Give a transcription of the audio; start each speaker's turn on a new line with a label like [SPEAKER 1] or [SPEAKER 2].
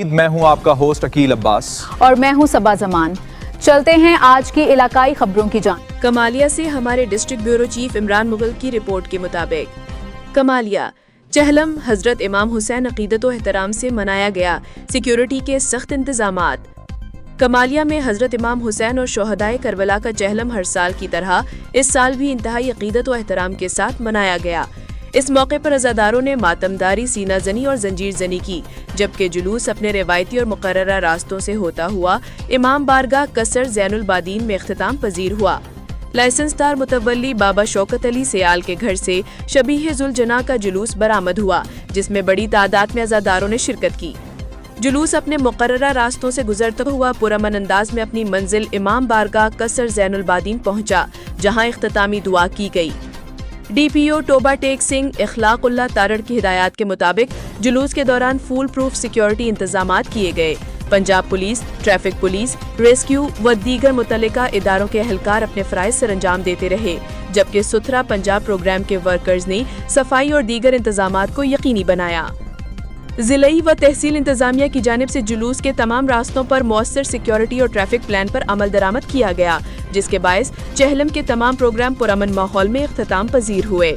[SPEAKER 1] میں ہوں آپ کا ہوسٹ عقیل عباس
[SPEAKER 2] اور میں ہوں صبا زمان۔ چلتے ہیں آج کی علاقائی خبروں کی جانب۔
[SPEAKER 3] کمالیہ سے ہمارے district bureau chief Imran Mughal کی رپورٹ کے مطابق کمالیہ چہلم حضرت امام حسین عقیدت و احترام سے منایا گیا سیکیورٹی کے سخت انتظامات۔ کمالیہ میں حضرت امام حسین اور شہدائے کربلا کا چہلم ہر سال کی طرح اس سال بھی انتہائی عقیدت و احترام کے ساتھ منایا گیا۔ اس موقع پر عزاداروں نے ماتمداری، سینہ زنی اور زنجیر زنی کی، جبکہ جلوس اپنے روایتی اور مقررہ راستوں سے ہوتا ہوا امام بارگاہ قصر زین العابدین میں اختتام پذیر ہوا۔ لائسنس دار متولی بابا شوکت علی سیال کے گھر سے شبیہ ذوالجناح کا جلوس برآمد ہوا، جس میں بڑی تعداد میں عزاداروں نے شرکت کی۔ جلوس اپنے مقررہ راستوں سے گزرتا ہوا پرامن انداز میں اپنی منزل امام بارگاہ قصر زین العابدین پہنچا، جہاں اختتامی دعا کی گئی۔ ڈی پی او ٹوبہ ٹیک سنگھ اخلاق اللہ تارڑ کی ہدایات کے مطابق جلوس کے دوران فول پروف سیکیورٹی انتظامات کیے گئے۔ Punjab police, traffic police, rescue و دیگر متعلقہ اداروں کے اہلکار اپنے فرائض سر انجام دیتے رہے، جبکہ ستھرا پنجاب پروگرام کے ورکرز نے صفائی اور دیگر انتظامات کو یقینی بنایا۔ ضلعی و تحصیل انتظامیہ کی جانب سے جلوس کے تمام راستوں پر مؤثر سیکیورٹی اور ٹریفک پلان پر عمل درآمد کیا گیا، جس کے باعث چہلم کے تمام پروگرام پرامن ماحول میں اختتام پذیر ہوئے۔